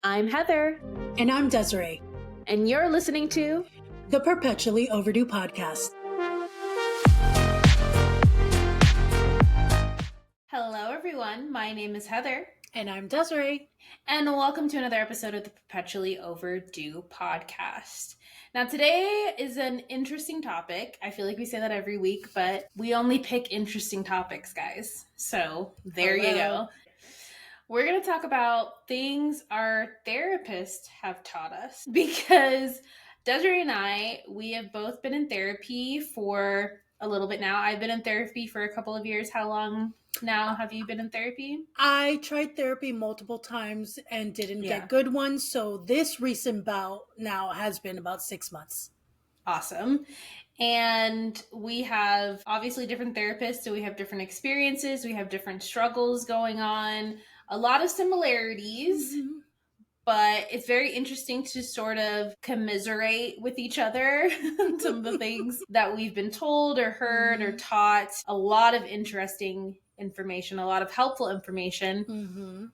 I'm Heather. And I'm Desiree. And you're listening to the Perpetually Overdue Podcast. Hello, everyone. My name is Heather. And I'm Desiree. And welcome to another episode of the Perpetually Overdue Podcast. Now, today is an interesting topic. I feel like we say that every week, but we only pick interesting topics, guys. So there you go. We're going to talk about things our therapists have taught us, because Desiree and I, we have both been in therapy for a little bit now. I've been in therapy for a couple of years. How long now have you been in therapy? I tried therapy multiple times and didn't get good ones. So this recent bout now has been about 6 months. Awesome. And we have obviously different therapists. So we have different experiences. We have different struggles going on. A lot of similarities. Mm-hmm. But it's very interesting to sort of commiserate with each other some of the things that we've been told or heard or taught. A lot of interesting information, a lot of helpful information. Mm-hmm.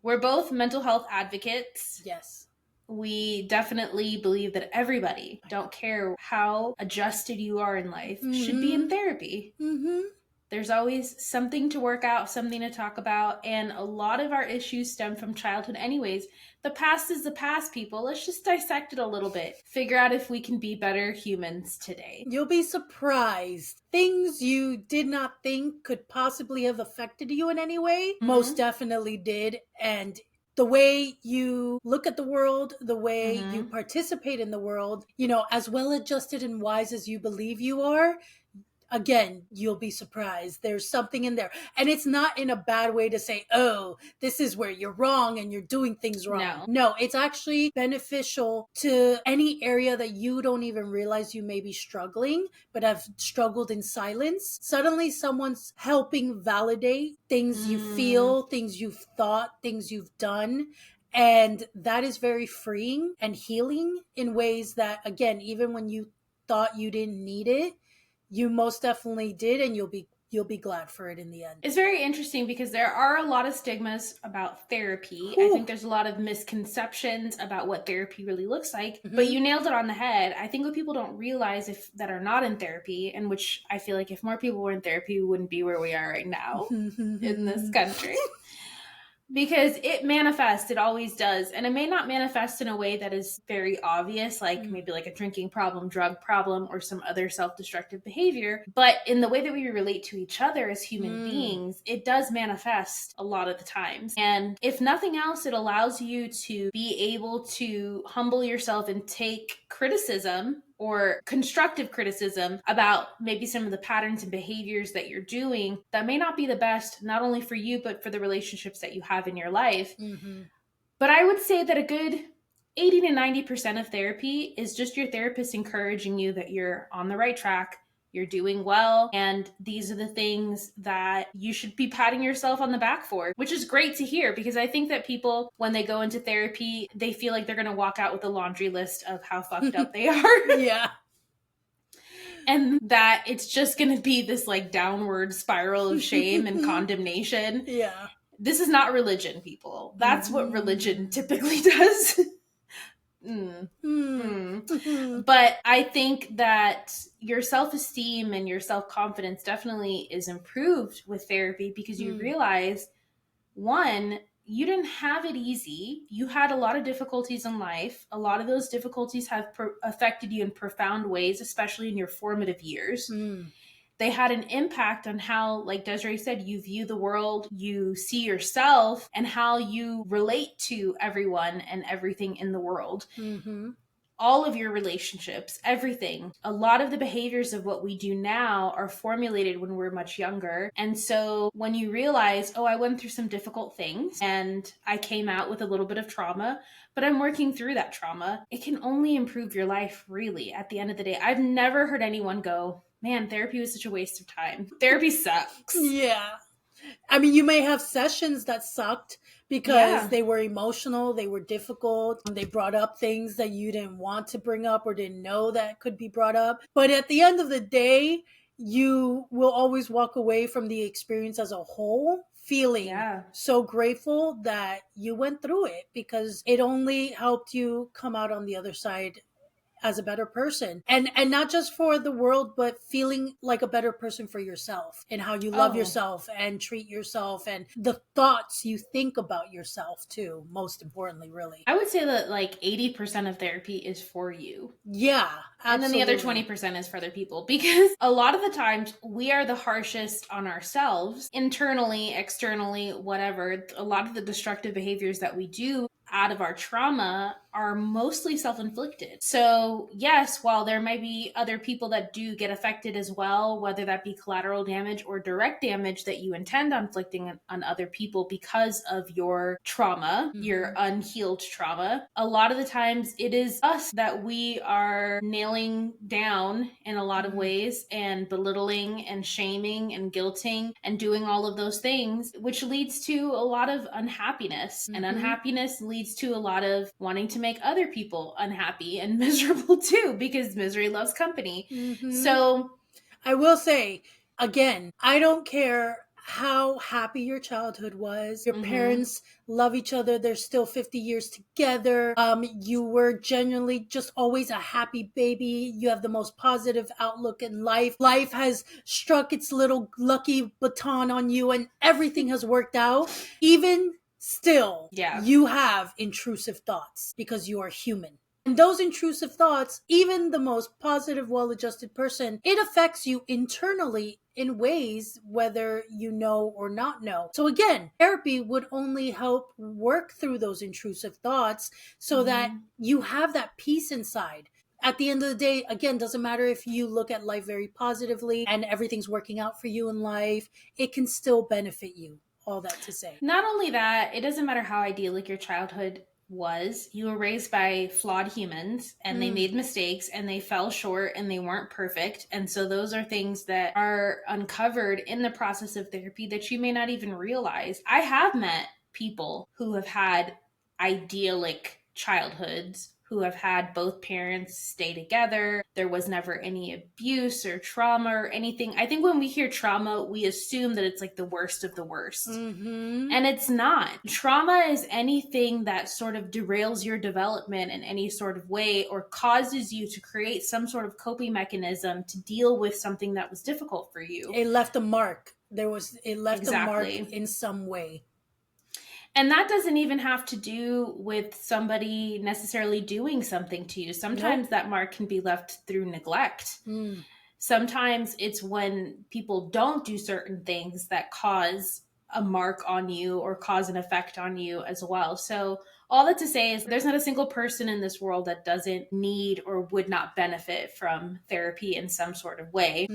We're both mental health advocates. Yes. We definitely believe that everybody, don't care how adjusted you are in life, should be in therapy. Mm-hmm. There's always something to work out, something to talk about, and a lot of our issues stem from childhood anyways. The past is the past, people. Let's just dissect it a little bit. Figure out if we can be better humans today. You'll be surprised. Things you did not think could possibly have affected you in any way, most definitely did. And the way you look at the world, the way you participate in the world, as well adjusted and wise as you believe you are, again, you'll be surprised. There's something in there. And it's not in a bad way to say, oh, this is where you're wrong and you're doing things wrong. No, it's actually beneficial to any area that you don't even realize you may be struggling, but have struggled in silence. Suddenly someone's helping validate things you feel, things you've thought, things you've done. And that is very freeing and healing in ways that, again, even when you thought you didn't need it, you most definitely did, and you'll be glad for it in the end. It's very interesting because there are a lot of stigmas about therapy. Ooh. I think there's a lot of misconceptions about what therapy really looks like. Mm-hmm. But you nailed it on the head. I think what people don't realize that are not in therapy, and which I feel like if more people were in therapy, we wouldn't be where we are right now in this country. Because it manifests, it always does. And it may not manifest in a way that is very obvious, like maybe like a drinking problem, drug problem, or some other self-destructive behavior. But in the way that we relate to each other as human beings, it does manifest a lot of the times. And if nothing else, it allows you to be able to humble yourself and take criticism or constructive criticism about maybe some of the patterns and behaviors that you're doing that may not be the best, not only for you, but for the relationships that you have in your life. Mm-hmm. But I would say that a good 80 to 90% of therapy is just your therapist encouraging you that you're on the right track, you're doing well, and these are the things that you should be patting yourself on the back for, which is great to hear, because I think that people, when they go into therapy, they feel like they're going to walk out with a laundry list of how fucked up they are. Yeah. And that it's just going to be this like downward spiral of shame and condemnation. Yeah. This is not religion, people. That's what religion typically does. But I think that your self-esteem and your self-confidence definitely is improved with therapy, because you realize, one, you didn't have it easy. You had a lot of difficulties in life. A lot of those difficulties have affected you in profound ways, especially in your formative years. They had an impact on how, like Desiree said, you view the world, you see yourself, and how you relate to everyone and everything in the world. Mm-hmm. All of your relationships, everything. A lot of the behaviors of what we do now are formulated when we're much younger. And so when you realize, oh, I went through some difficult things and I came out with a little bit of trauma, but I'm working through that trauma, it can only improve your life, really, at the end of the day. I've never heard anyone go, man, therapy was such a waste of time. Therapy sucks. Yeah. I mean, you may have sessions that sucked because they were emotional, they were difficult, they brought up things that you didn't want to bring up or didn't know that could be brought up. But at the end of the day, you will always walk away from the experience as a whole feeling so grateful that you went through it, because it only helped you come out on the other side as a better person, and not just for the world, but feeling like a better person for yourself, and how you love yourself and treat yourself, and the thoughts you think about yourself too, most importantly. Really, I would say that like 80% of therapy is for you. Yeah, absolutely. And then the other 20% is for other people, because a lot of the times we are the harshest on ourselves, internally, externally, whatever. A lot of the destructive behaviors that we do out of our trauma are mostly self-inflicted. So yes, while there might be other people that do get affected as well, whether that be collateral damage or direct damage that you intend on inflicting on other people because of your trauma, your unhealed trauma, a lot of the times it is us that we are nailing down in a lot of ways, and belittling and shaming and guilting and doing all of those things, which leads to a lot of unhappiness. And unhappiness leads to a lot of wanting to make other people unhappy and miserable too, because misery loves company. So I will say, again, I don't care how happy your childhood was. Your parents love each other. They're still 50 years together. You were genuinely just always a happy baby. You have the most positive outlook in life. Life has struck its little lucky baton on you, and everything has worked out. Even still, you have intrusive thoughts, because you are human. And those intrusive thoughts, even the most positive, well-adjusted person, it affects you internally in ways whether you know or not know. So again, therapy would only help work through those intrusive thoughts so that you have that peace inside. At the end of the day, again, doesn't matter if you look at life very positively and everything's working out for you in life, it can still benefit you. All that to say. Not only that, it doesn't matter how idyllic your childhood was. You were raised by flawed humans, and they made mistakes, and they fell short, and they weren't perfect. And so those are things that are uncovered in the process of therapy that you may not even realize. I have met people who have had idyllic childhoods, who have had both parents stay together. There was never any abuse or trauma or anything. I think when we hear trauma, we assume that it's like the worst of the worst. And it's not. Trauma is anything that sort of derails your development in any sort of way, or causes you to create some sort of coping mechanism to deal with something that was difficult for you. It left a mark. It left a mark in some way. And that doesn't even have to do with somebody necessarily doing something to you. Sometimes that mark can be left through neglect. Sometimes it's when people don't do certain things that cause a mark on you or cause an effect on you as well. So all that to say is there's not a single person in this world that doesn't need or would not benefit from therapy in some sort of way.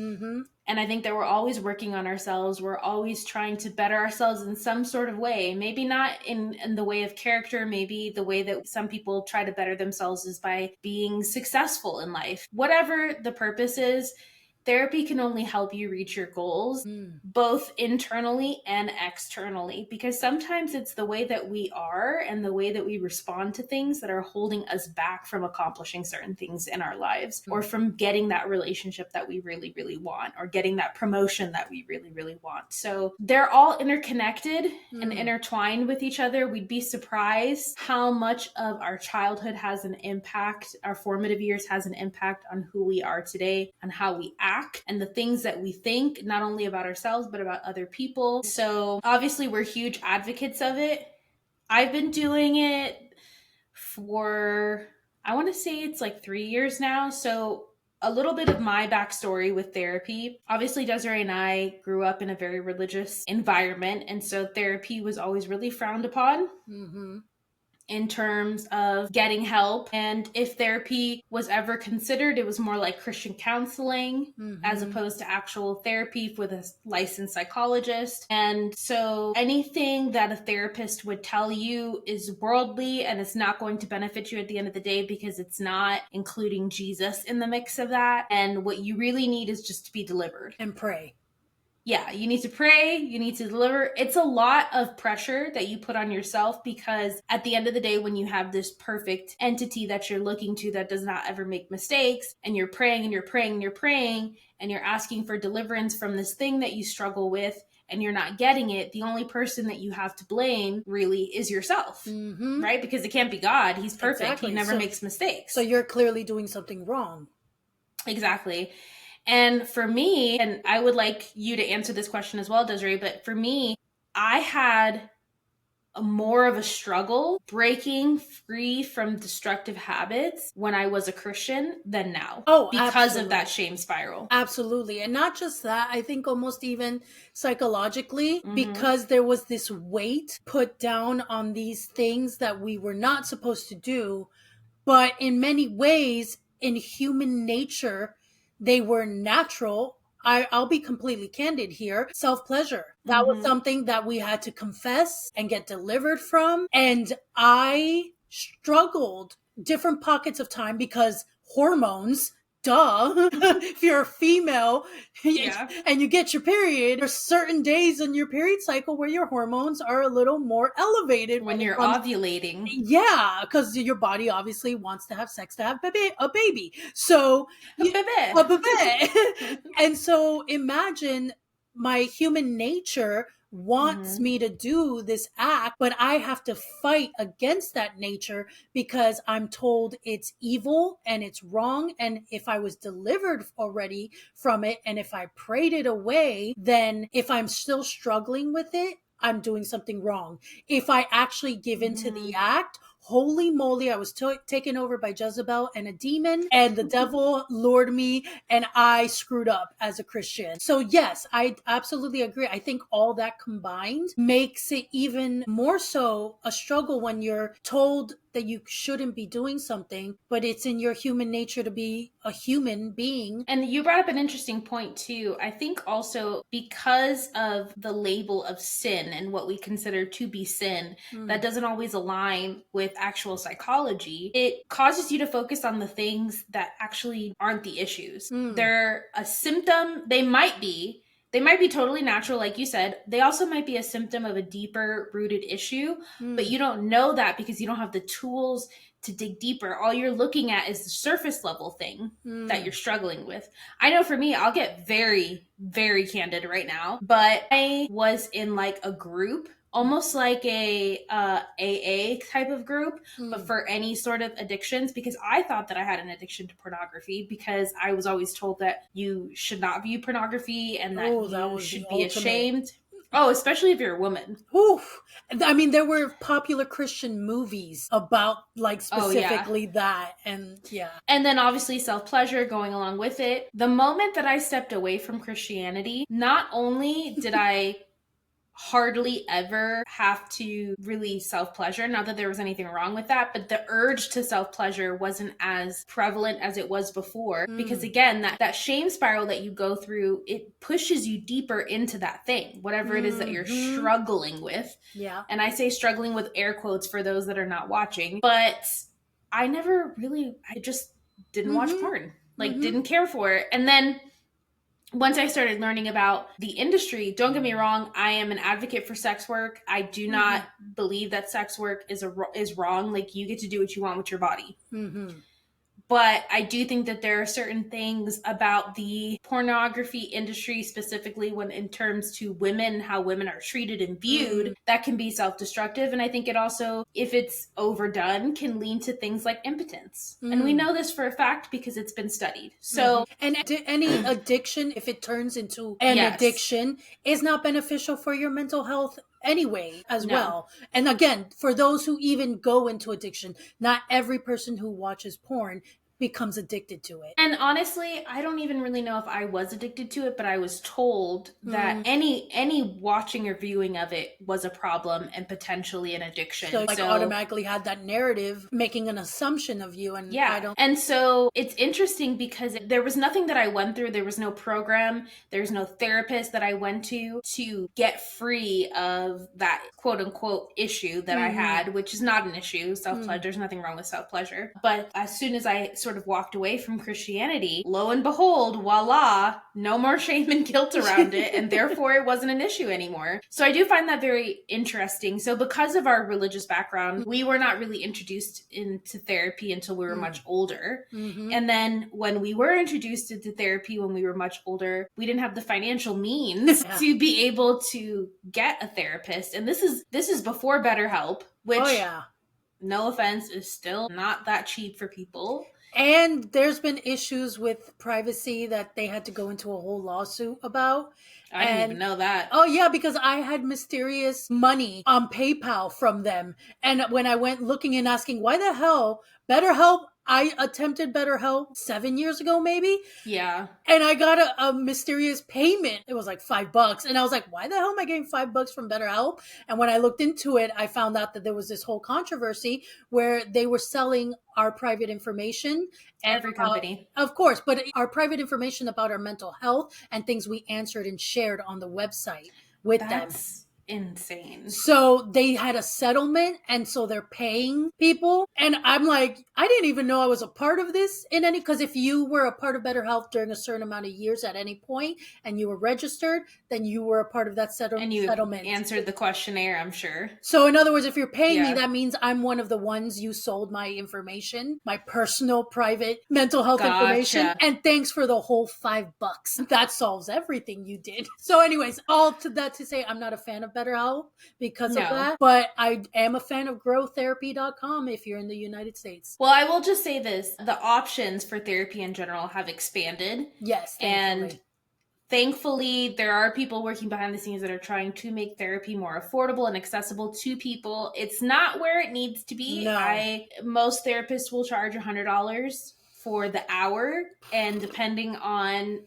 And I think that we're always working on ourselves. We're always trying to better ourselves in some sort of way. Maybe not in the way of character. Maybe the way that some people try to better themselves is by being successful in life. Whatever the purpose is, therapy can only help you reach your goals, both internally and externally, because sometimes it's the way that we are and the way that we respond to things that are holding us back from accomplishing certain things in our lives, or from getting that relationship that we really, really want, or getting that promotion that we really, really want. So they're all interconnected and intertwined with each other. We'd be surprised how much of our childhood has an impact, our formative years has an impact on who we are today, on how we act, and the things that we think, not only about ourselves, but about other people. So obviously we're huge advocates of it. I've been doing it for, I want to say it's like 3 years now. So a little bit of my backstory with therapy. Obviously, Desiree and I grew up in a very religious environment. And so therapy was always really frowned upon. In terms of getting help. And if therapy was ever considered, it was more like Christian counseling as opposed to actual therapy with a licensed psychologist. And so anything that a therapist would tell you is worldly, and it's not going to benefit you at the end of the day, because it's not including Jesus in the mix of that. And what you really need is just to be delivered. And pray. Yeah, you need to pray, you need to deliver. It's a lot of pressure that you put on yourself, because at the end of the day, when you have this perfect entity that you're looking to that does not ever make mistakes, and you're praying and you're praying and you're praying, and you're asking for deliverance from this thing that you struggle with, and you're not getting it, the only person that you have to blame really is yourself, right? Because it can't be God. He's perfect. Exactly. He never makes mistakes. So you're clearly doing something wrong. Exactly. And for me, and I would like you to answer this question as well, Desiree, but for me, I had more of a struggle breaking free from destructive habits when I was a Christian than now. Oh, because of that shame spiral. Absolutely. And not just that, I think almost even psychologically, because there was this weight put down on these things that we were not supposed to do. But in many ways, in human nature, they were natural. I'll be completely candid here. Self-pleasure. That was something that we had to confess and get delivered from. And I struggled different pockets of time because hormones, duh. If you're a female and you get your period, there's certain days in your period cycle where your hormones are a little more elevated. When you're ovulating. Yeah, because your body obviously wants to have sex to have a baby. So, a baby. And so imagine my human nature wants me to do this act, but I have to fight against that nature because I'm told it's evil and it's wrong. And if I was delivered already from it, and if I prayed it away, then if I'm still struggling with it, I'm doing something wrong. If I actually give into the act, holy moly, I was taken over by Jezebel and a demon, and the devil lured me, and I screwed up as a Christian. So yes, I absolutely agree. I think all that combined makes it even more so a struggle when you're told that you shouldn't be doing something, but it's in your human nature to be a human being. And you brought up an interesting point too. I think also because of the label of sin and what we consider to be sin, that doesn't always align with actual psychology. It causes you to focus on the things that actually aren't the issues. They're a symptom. They might be totally natural, like you said. They also might be a symptom of a deeper rooted issue, but you don't know that because you don't have the tools to dig deeper. All you're looking at is the surface level thing that you're struggling with. I know for me, I'll get very, very candid right now, but I was in like a group, almost like a AA type of group, but for any sort of addictions, because I thought that I had an addiction to pornography because I was always told that you should not view pornography and that you should be ashamed. Oh, especially if you're a woman. Oof. I mean, there were popular Christian movies about like specifically that. And And then obviously self-pleasure going along with it. The moment that I stepped away from Christianity, not only did I hardly ever have to really self-pleasure, not that there was anything wrong with that, but the urge to self-pleasure wasn't as prevalent as it was before, because again, that shame spiral that you go through, it pushes you deeper into that thing, whatever it is that you're struggling with. And I say struggling with air quotes for those that are not watching, but I just didn't watch porn, didn't care for it. And then once I started learning about the industry, don't get me wrong, I am an advocate for sex work. I do not believe that sex work is wrong. Like, you get to do what you want with your body. But I do think that there are certain things about the pornography industry, specifically when in terms to women, how women are treated and viewed, that can be self-destructive. And I think it also, if it's overdone, can lead to things like impotence. And we know this for a fact because it's been studied. So, and any addiction, if it turns into an addiction, is not beneficial for your mental health anyway as well. And again, for those who even go into addiction, not every person who watches porn becomes addicted to it. And honestly, I don't even really know if I was addicted to it, but I was told that any watching or viewing of it was a problem and potentially an addiction. So automatically had that narrative making an assumption of you. And And so it's interesting because there was nothing that I went through. There was no program. There's no therapist that I went to get free of that quote unquote issue that I had, which is not an issue. Self-pleasure, there's nothing wrong with self-pleasure. But as soon as I sort of walked away from Christianity, lo and behold, voila, no more shame and guilt around it, and therefore it wasn't an issue anymore. So I do find that very interesting. So because of our religious background, we were not really introduced into therapy until we were much older. Mm-hmm. And then when we were introduced into therapy when we were much older, we didn't have the financial means to be able to get a therapist. And this is before BetterHelp, which, no offense, is still not that cheap for people. And there's been issues with privacy that they had to go into a whole lawsuit about. I didn't even know that. Oh, yeah, because I had mysterious money on PayPal from them. And when I went looking and asking, why the hell, BetterHelp, I attempted BetterHelp 7 years ago, maybe. Yeah. And I got a mysterious payment. It was like $5. And I was like, why the hell am I getting $5 from BetterHelp? And when I looked into it, I found out that there was this whole controversy where they were selling our private information. Every company. Of course, but our private information about our mental health and things we answered and shared on the website with them. That's insane. So they had a settlement, and so they're paying people. And I'm like, I didn't even know I was a part of this in any, because if you were a part of BetterHelp during a certain amount of years at any point and you were registered, then you were a part of that settlement. And you answered the questionnaire, I'm sure. So in other words, if you're paying me, that means I'm one of the ones you sold my information, my personal private mental health information. And thanks for the whole $5. That solves everything you did. So anyways, all to that to say, I'm not a fan of BetterHelp because of that, but I am a fan of growtherapy.com if you're in the United States. Well, I will just say this. The options for therapy in general have expanded. Yes. Thankfully. And thankfully, there are people working behind the scenes that are trying to make therapy more affordable and accessible to people. It's not where it needs to be. No. Most therapists will charge $100 for the hour, and depending on,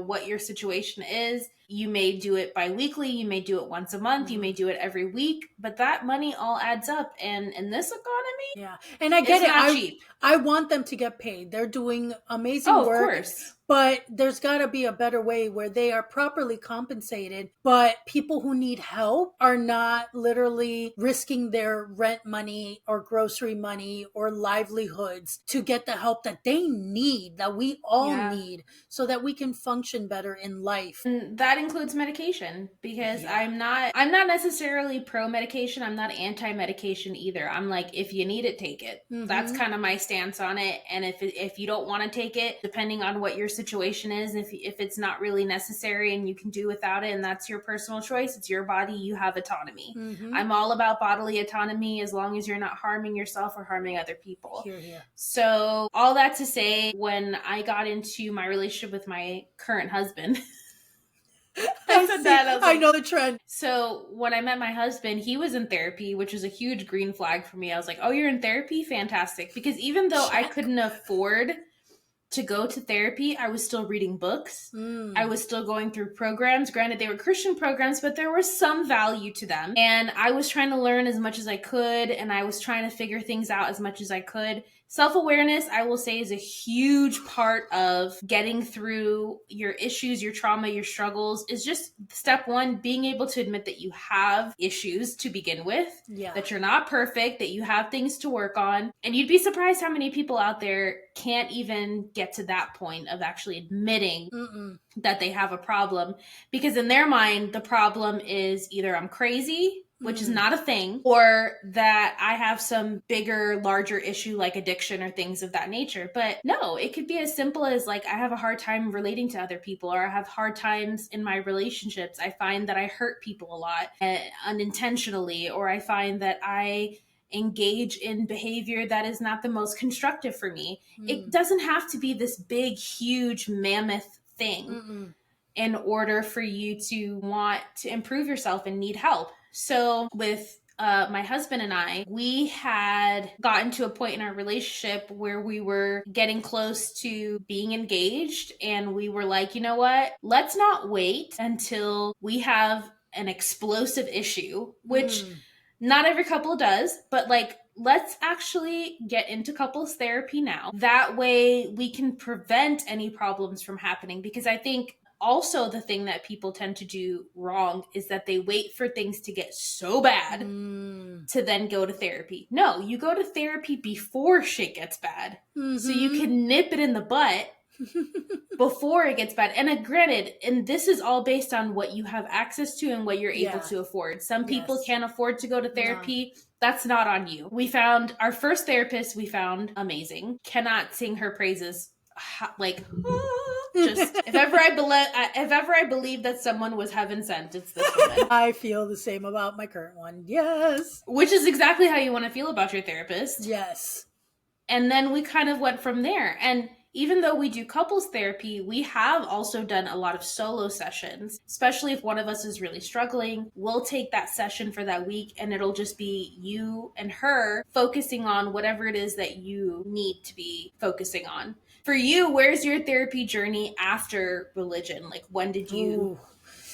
what your situation is, you may do it bi-weekly, you may do it once a month, you may do it every week, but that money all adds up. And in this economy, and I get it's not cheap. I want them to get paid. They're doing amazing work. Of course. But there's got to be a better way where they are properly compensated, but people who need help are not literally risking their rent money or grocery money or livelihoods to get the help that they need, that we all need, so that we can function better in life. And that includes medication, because I'm not necessarily pro-medication. I'm not anti-medication either. I'm like, if you need it, take it. Mm-hmm. That's kind of my stance on it. And if you don't want to take it, depending on what your situation is, if it's not really necessary and you can do without it, and that's your personal choice, it's your body, you have autonomy. Mm-hmm. I'm all about bodily autonomy as long as you're not harming yourself or harming other people. Here. So all that to say, when I got into my relationship with my current husband, I know the trend. So when I met my husband, he was in therapy, which was a huge green flag for me. I was like, oh, you're in therapy? Fantastic. Because even though I couldn't afford to go to therapy, I was still reading books. I was still going through programs. Granted, they were Christian programs, but there was some value to them. And I was trying to learn as much as I could, and I was trying to figure things out as much as I could. Self-awareness, I will say, is a huge part of getting through your issues, your trauma, your struggles. Is just step one, being able to admit that you have issues to begin with, that you're not perfect, that you have things to work on. And you'd be surprised how many people out there can't even get to that point of actually admitting that they have a problem. Because in their mind, the problem is either I'm crazy, which is not a thing, or that I have some bigger, larger issue like addiction or things of that nature. But no, it could be as simple as like, I have a hard time relating to other people, or I have hard times in my relationships. I find that I hurt people a lot unintentionally, or I find that I engage in behavior that is not the most constructive for me. It doesn't have to be this big, huge, mammoth thing in order for you to want to improve yourself and need help. So with my husband and I, we had gotten to a point in our relationship where we were getting close to being engaged, and we were like, you know what? Let's not wait until we have an explosive issue, which not every couple does, but like, let's actually get into couples therapy now. That way we can prevent any problems from happening, because I think Also, the thing that people tend to do wrong is that they wait for things to get so bad to then go to therapy. No, you go to therapy before shit gets bad. So you can nip it in the butt before it gets bad. And granted, and this is all based on what you have access to and what you're able to afford. Some people can't afford to go to therapy. No. That's not on you. We found our first therapist, amazing. Cannot sing her praises. Like, just if ever I believe that someone was heaven sent, it's this woman. I feel the same about my current one. Yes. Which is exactly how you want to feel about your therapist. Yes. And then we kind of went from there. And even though we do couples therapy, we have also done a lot of solo sessions, especially if one of us is really struggling. We'll take that session for that week and it'll just be you and her focusing on whatever it is that you need to be focusing on. For you, where's your therapy journey after religion? Like, when did you... Ooh.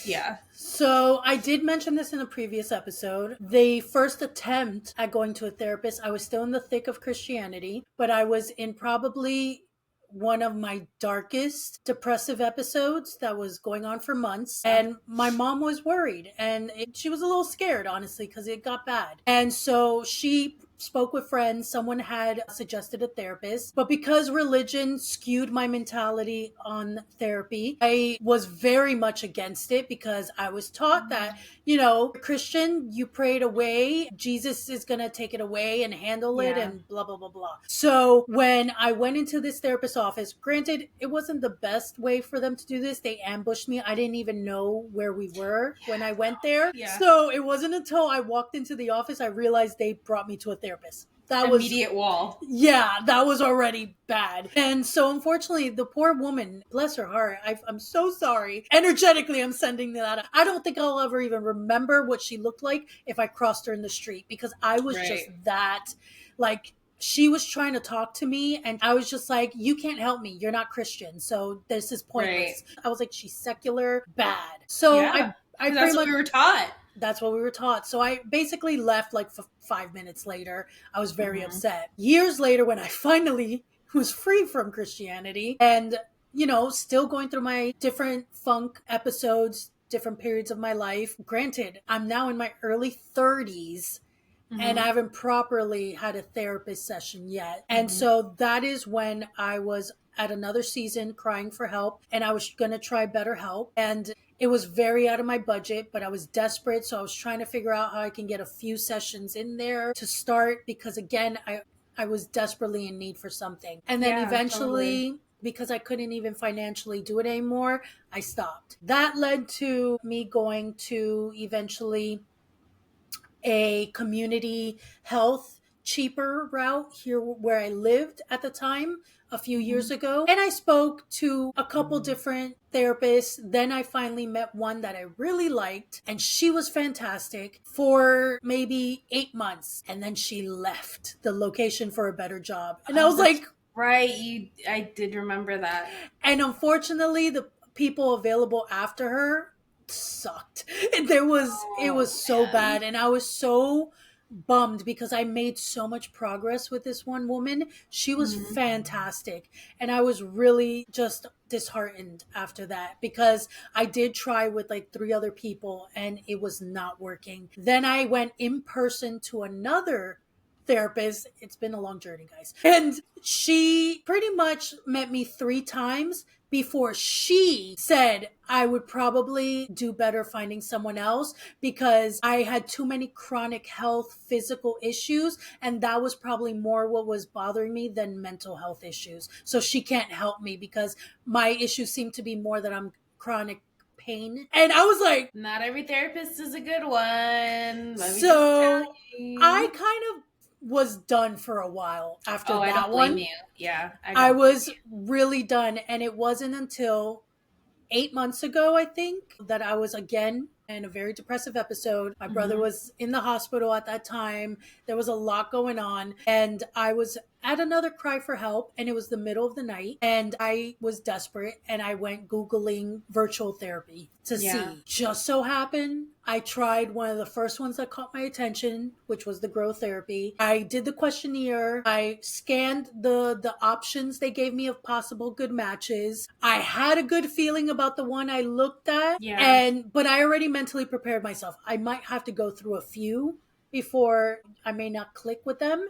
Yeah. So I did mention this in a previous episode. The first attempt at going to a therapist, I was still in the thick of Christianity, but I was in probably one of my darkest depressive episodes that was going on for months. And my mom was worried and she was a little scared, honestly, because it got bad. And so she spoke with friends. Someone had suggested a therapist, but because religion skewed my mentality on therapy, I was very much against it because I was taught that, you know, Christian, you pray it away, Jesus is going to take it away and handle it and blah, blah, blah, blah. So when I went into this therapist's office, granted, it wasn't the best way for them to do this. They ambushed me. I didn't even know where we were when I went there. Yeah. So it wasn't until I walked into the office, I realized they brought me to a therapist. That was immediate wall. Yeah, that was already bad. And so unfortunately, the poor woman, bless her heart, I'm so sorry. Energetically, I'm sending that out. I don't think I'll ever even remember what she looked like if I crossed her in the street because I was just that, like, she was trying to talk to me and I was just like, you can't help me. You're not Christian. So this is pointless. I was like, she's secular, bad. So I that's what we were taught. That's what we were taught. So I basically left like 5 minutes later. I was very upset. Years later, when I finally was free from Christianity and, you know, still going through my different funk episodes, different periods of my life. Granted, I'm now in my early 30s and I haven't properly had a therapist session yet. And so that is when I was at another season crying for help and I was going to try BetterHelp. And it was very out of my budget, but I was desperate. So I was trying to figure out how I can get a few sessions in there to start because, again, I was desperately in need for something. And then eventually, because I couldn't even financially do it anymore, I stopped. That led to me going to eventually a community health cheaper route here where I lived at the time a few years ago. And I spoke to a couple different therapists. Then I finally met one that I really liked and she was fantastic for maybe 8 months. And then she left the location for a better job. And I was like, right. I did remember that. And unfortunately, the people available after her sucked. It was so bad. And I was so bummed because I made so much progress with this one woman. She was fantastic. And I was really just disheartened after that because I did try with like 3 other people and it was not working. Then I went in person to another therapist. It's been a long journey, guys. And she pretty much met me 3 times before she said I would probably do better finding someone else because I had too many chronic health, physical issues, and that was probably more what was bothering me than mental health issues. So she can't help me because my issues seem to be more that I'm chronic pain. And I was like, not every therapist is a good one. So I kind of was done for a while after that one. I don't blame you. Yeah. I was really done. And it wasn't until 8 months ago, I think, that I was again in a very depressive episode. My brother Mm-hmm. was in the hospital at that time. There was a lot going on, and I was at another cry for help, and it was the middle of the night, and I was desperate, and I went Googling virtual therapy to see. Just so happened I tried one of the first ones that caught my attention, which was the growth therapy. I did the questionnaire. I scanned the options they gave me of possible good matches. I had a good feeling about the one I looked at, but I already mentally prepared myself. I might have to go through a few before I may not click with them.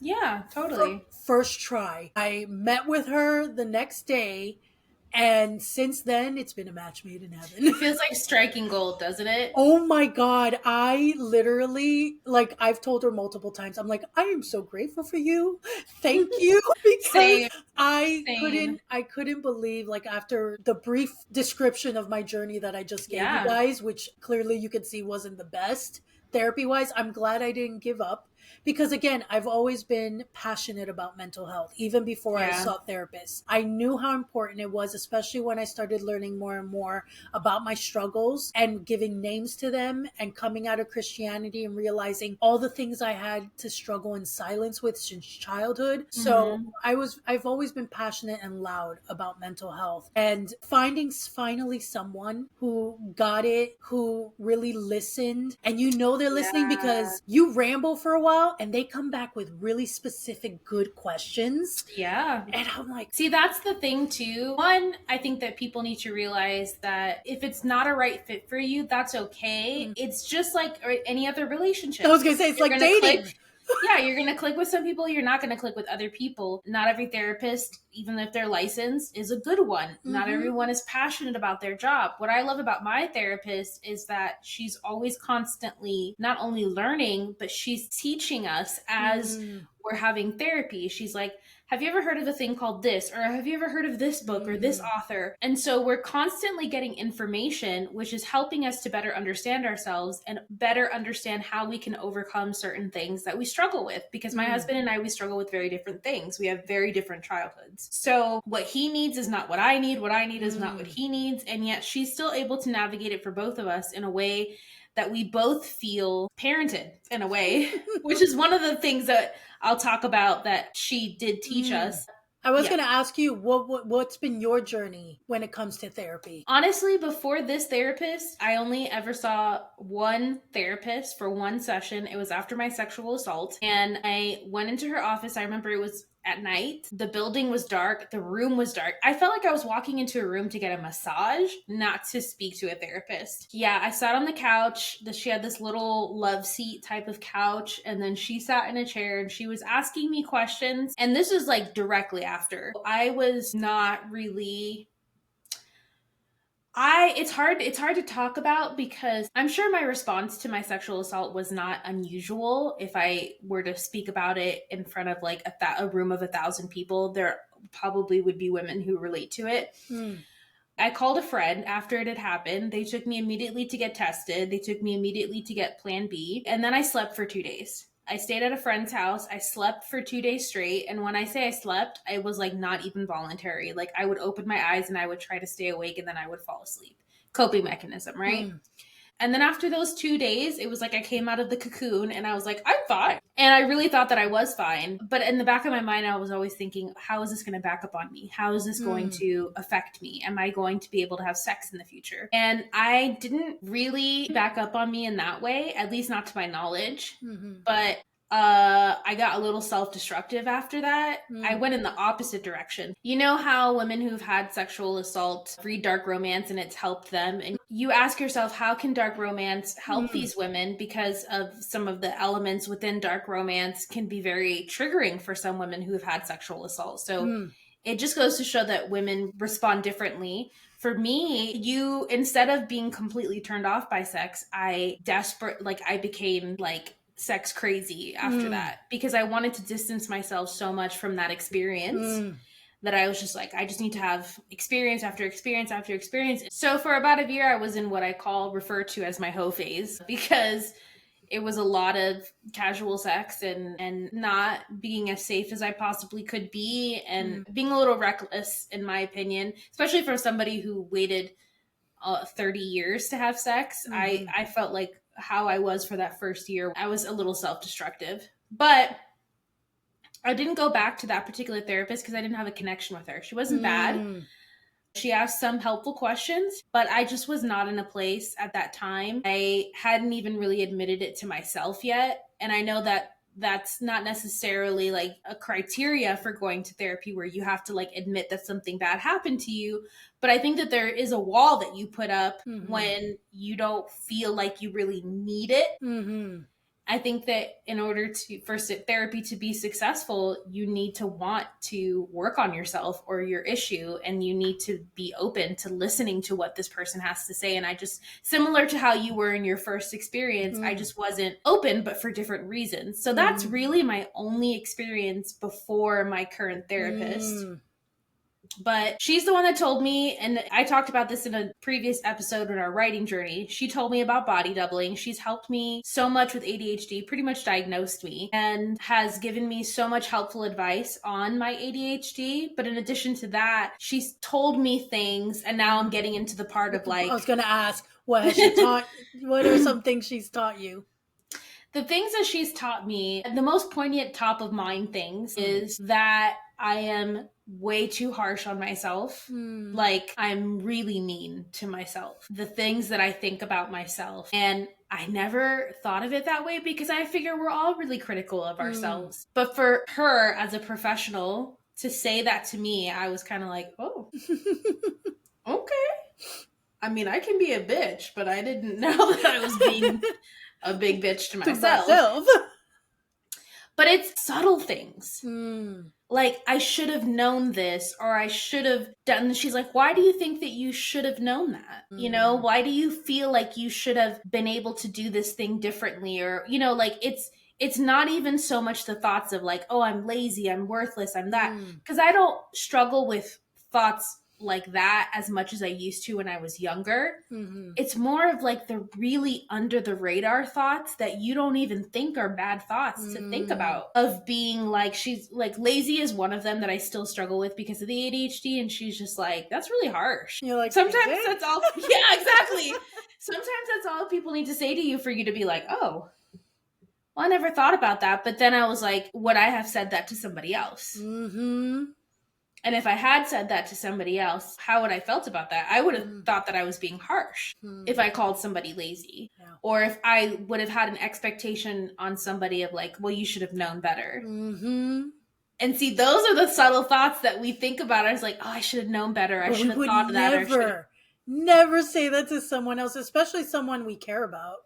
Yeah, totally. First try. I met with her the next day, and since then, it's been a match made in heaven. It feels like striking gold, doesn't it? Oh my God. I literally, like, I've told her multiple times, I'm like, I am so grateful for you. Thank you. Because Same. I couldn't believe, like, after the brief description of my journey that I just gave you guys, which clearly you could see wasn't the best therapy wise, I'm glad I didn't give up. Because again, I've always been passionate about mental health, even before I sought therapists. I knew how important it was, especially when I started learning more and more about my struggles and giving names to them, and coming out of Christianity and realizing all the things I had to struggle in silence with since childhood. So I've always been passionate and loud about mental health, and finding finally someone who got it, who really listened, and they're listening because you ramble for a while and they come back with really specific good questions. Yeah. And I'm like, see, that's the thing too. One, I think that people need to realize that if it's not a right fit for you, that's okay. It's just like any other relationship. I was going to say, it's like dating. You're going to click with some people. You're not going to click with other people. Not every therapist, even if they're licensed, is a good one. Not everyone is passionate about their job. What I love about my therapist is that she's always constantly not only learning, but she's teaching us as we're having therapy. She's like, have you ever heard of a thing called this? Or have you ever heard of this book or this author? And so we're constantly getting information, which is helping us to better understand ourselves and better understand how we can overcome certain things that we struggle with. Because my husband and I, we struggle with very different things. We have very different childhoods. So what he needs is not what I need. What I need is not what he needs. And yet she's still able to navigate it for both of us in a way that we both feel parented in a way, which is one of the things that I'll talk about that she did teach us. I was going to ask you, what's been your journey when it comes to therapy? Honestly, before this therapist, I only ever saw one therapist for one session. It was after my sexual assault. And I went into her office. I remember it was at night. The building was dark. The room was dark. I felt like I was walking into a room to get a massage, not to speak to a therapist. Yeah, I sat on the couch. She had this little love seat type of couch. And then she sat in a chair and she was asking me questions. And this was like directly after. I was not really... it's hard to talk about because I'm sure my response to my sexual assault was not unusual. If I were to speak about it in front of like a room of 1,000 people, there probably would be women who relate to it. I called a friend after it had happened. They took me immediately to get tested. They took me immediately to get Plan B. And then I slept for 2 days. I stayed at a friend's house. I slept for 2 days straight. And when I say I slept, it was like not even voluntary. Like I would open my eyes and I would try to stay awake and then I would fall asleep. Coping mechanism, right? And then after those 2 days, it was like I came out of the cocoon and I was like, I'm fine. And I really thought that I was fine. But in the back of my mind, I was always thinking, how is this going to back up on me? How is this going to affect me? Am I going to be able to have sex in the future? And I didn't really back up on me in that way, at least not to my knowledge. But I got a little self-destructive after that. I went in the opposite direction. You know how women who've had sexual assault read dark romance and it's helped them? And you ask yourself, how can dark romance help these women? Because of some of the elements within dark romance can be very triggering for some women who have had sexual assault. So it just goes to show that women respond differently. For me, instead of being completely turned off by sex, I became like sex crazy after that because I wanted to distance myself so much from that experience that I was just like, I just need to have experience after experience after experience. So for about a year, I was in what I refer to as my hoe phase because it was a lot of casual sex and not being as safe as I possibly could be and being a little reckless, in my opinion, especially for somebody who waited 30 years to have sex. I felt like how I was for that first year, I was a little self-destructive. But I didn't go back to that particular therapist because I didn't have a connection with her. She wasn't bad. She asked some helpful questions, but I just was not in a place at that time. I hadn't even really admitted it to myself yet. And I know that that's not necessarily like a criteria for going to therapy where you have to like admit that something bad happened to you. But I think that there is a wall that you put up when you don't feel like you really need it. I think that in order for therapy to be successful, you need to want to work on yourself or your issue, and you need to be open to listening to what this person has to say. And I just, similar to how you were in your first experience, I just wasn't open, but for different reasons. So that's really my only experience before my current therapist. But she's the one that told me, and I talked about this in a previous episode in our writing journey. She told me about body doubling. She's helped me so much with ADHD, pretty much diagnosed me, and has given me so much helpful advice on my ADHD. But in addition to that, she's told me things, and now I'm getting into the part of like... I was going to ask, what has she taught? What are some things she's taught you? The things that she's taught me, the most poignant top of mind things is that I am way too harsh on myself. Like, I'm really mean to myself. The things that I think about myself. And I never thought of it that way because I figure we're all really critical of ourselves. But for her as a professional to say that to me, I was kind of like, oh, okay. I mean, I can be a bitch, but I didn't know that I was being a big bitch to myself. But it's subtle things. Like, I should have known this, or I should have done. And she's like, why do you think that you should have known that? You know, why do you feel like you should have been able to do this thing differently? Or, you know, like it's not even so much the thoughts of like, oh, I'm lazy, I'm worthless, I'm that. Because I don't struggle with thoughts like that as much as I used to when I was younger. It's more of like the really under the radar thoughts that you don't even think are bad thoughts to think about, of being like, she's like, lazy is one of them that I still struggle with because of the ADHD. And she's just like, that's really harsh. You're like, sometimes that's all. Yeah, exactly. Sometimes that's all people need to say to you for you to be like, oh, well, I never thought about that. But then I was like, would I have said that to somebody else? And if I had said that to somebody else, how would I felt about that? I would have thought that I was being harsh if I called somebody lazy. Or if I would have had an expectation on somebody of like, well, you should have known better. And see, those are the subtle thoughts that we think about. I was like, oh, I should have known better. I should have thought of that. Never say that to someone else, especially someone we care about.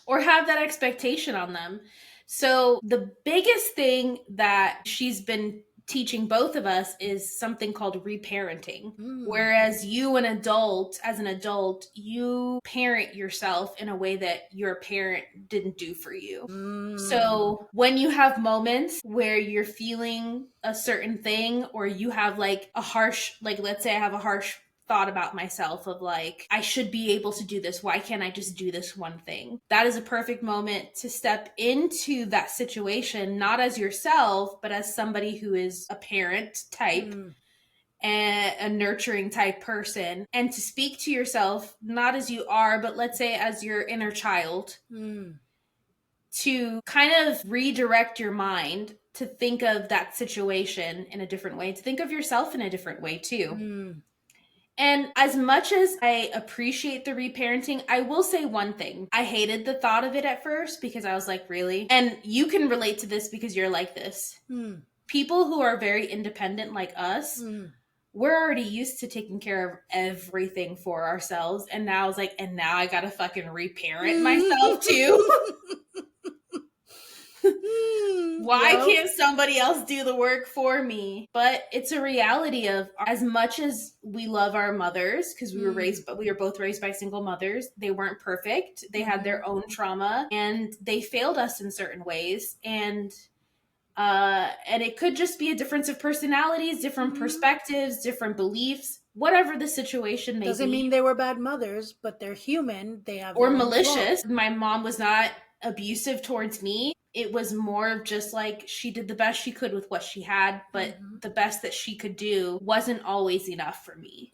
Or have that expectation on them. So the biggest thing that she's been teaching both of us is something called reparenting. Whereas you, as an adult, you parent yourself in a way that your parent didn't do for you. So when you have moments where you're feeling a certain thing, or you have like a harsh, like let's say I have a harsh thought about myself of like, I should be able to do this. Why can't I just do this one thing? That is a perfect moment to step into that situation, not as yourself, but as somebody who is a parent type and a nurturing type person, and to speak to yourself, not as you are, but let's say as your inner child, to kind of redirect your mind to think of that situation in a different way, to think of yourself in a different way too. And as much as I appreciate the reparenting, I will say one thing. I hated the thought of it at first because I was like, really? And you can relate to this because you're like this. People who are very independent like us, we're already used to taking care of everything for ourselves. And now I was like, and now I gotta fucking reparent myself too. Why can't somebody else do the work for me? But it's a reality of, as much as we love our mothers, because we were both raised by single mothers, they weren't perfect. They had their own trauma and they failed us in certain ways. And it could just be a difference of personalities, different perspectives, different beliefs, whatever the situation may be. Doesn't mean they were bad mothers, but they're human. They have or malicious. My mom was not abusive towards me. It was more of just like, she did the best she could with what she had, but the best that she could do wasn't always enough for me.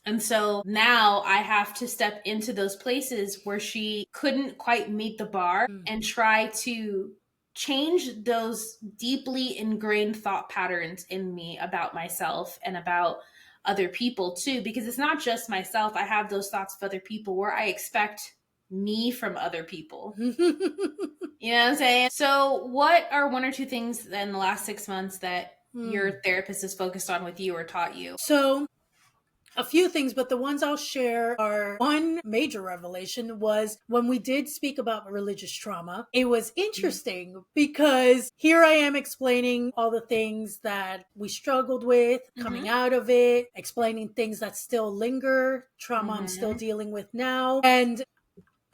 And so now I have to step into those places where she couldn't quite meet the bar and try to change those deeply ingrained thought patterns in me about myself and about other people too, because it's not just myself. I have those thoughts of other people where I expect me from other people. You know what I'm saying? So what are one or two things in the last 6 months that your therapist has focused on with you or taught you? So a few things, but the ones I'll share are, one major revelation was when we did speak about religious trauma. It was interesting because here I am explaining all the things that we struggled with, coming out of it, explaining things that still linger, trauma I'm still dealing with now. And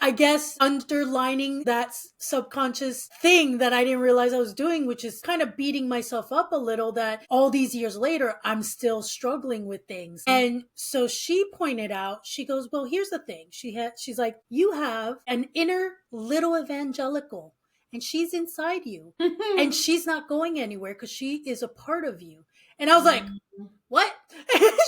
I guess underlining that subconscious thing that I didn't realize I was doing, which is kind of beating myself up a little, that all these years later, I'm still struggling with things. And so she pointed out, she goes, well, here's the thing. She's like, you have an inner little evangelical and she's inside you and she's not going anywhere because she is a part of you. And I was like, what?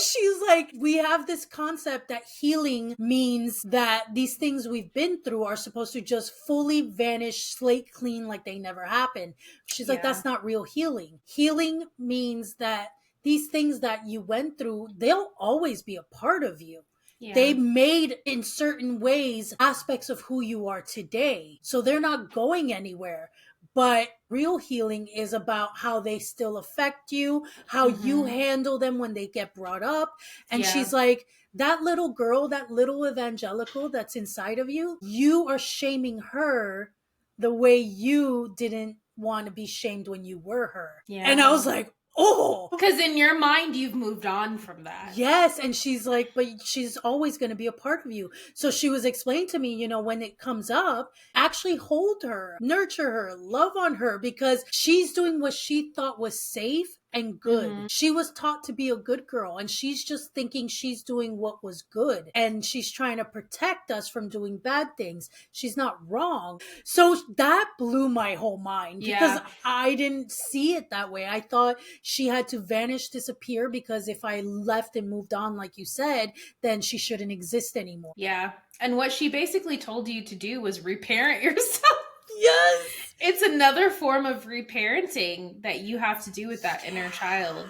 She's like, we have this concept that healing means that these things we've been through are supposed to just fully vanish, slate clean, like they never happened. She's like, that's not real healing. Healing means that these things that you went through, they'll always be a part of you. Yeah. They made, in certain ways, aspects of who you are today. So they're not going anywhere. But real healing is about how they still affect you, how you handle them when they get brought up. And she's like, that little girl, that little evangelical that's inside of you, you are shaming her the way you didn't want to be shamed when you were her. Yeah. And I was like, oh, because in your mind you've moved on from that. Yes. And she's like, but she's always going to be a part of you. So she was explaining to me, when it comes up, actually hold her, nurture her, love on her, because she's doing what she thought was safe and good. She was taught to be a good girl, and she's just thinking she's doing what was good, and she's trying to protect us from doing bad things. She's not wrong. So that blew my whole mind because I didn't see it that way. I thought she had to vanish, disappear, because if I left and moved on, like you said, then she shouldn't exist anymore. Yeah. And what she basically told you to do was reparent yourself. Yes. It's another form of reparenting that you have to do with that inner child.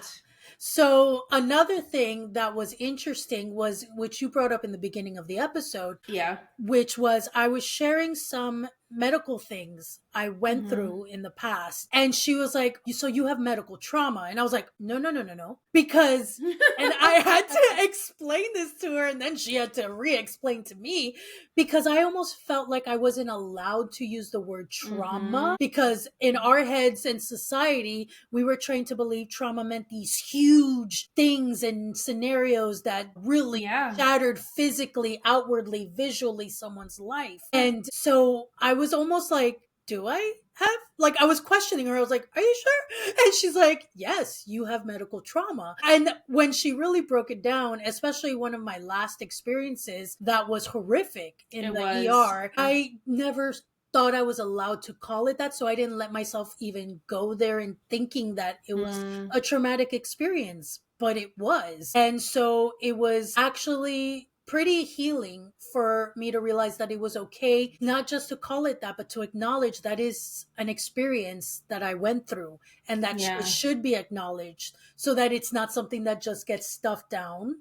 So another thing that was interesting was, which you brought up in the beginning of the episode, which was I was sharing some medical things I went through in the past. And she was like, so you have medical trauma. And I was like, no. Because, and I had to explain this to her, and then she had to re-explain to me, because I almost felt like I wasn't allowed to use the word trauma, because in our heads and society, we were trained to believe trauma meant these huge things and scenarios that really shattered physically, outwardly, visually someone's life. And so I was almost like, do I have? Like, I was questioning her. I was like, are you sure? And she's like, yes, you have medical trauma. And when she really broke it down, especially one of my last experiences that was horrific in the ER, I never thought I was allowed to call it that. So I didn't let myself even go there and thinking that it was a traumatic experience, but it was. And so it was actually pretty healing for me to realize that it was okay, not just to call it that, but to acknowledge that is an experience that I went through, and that it should be acknowledged, so that it's not something that just gets stuffed down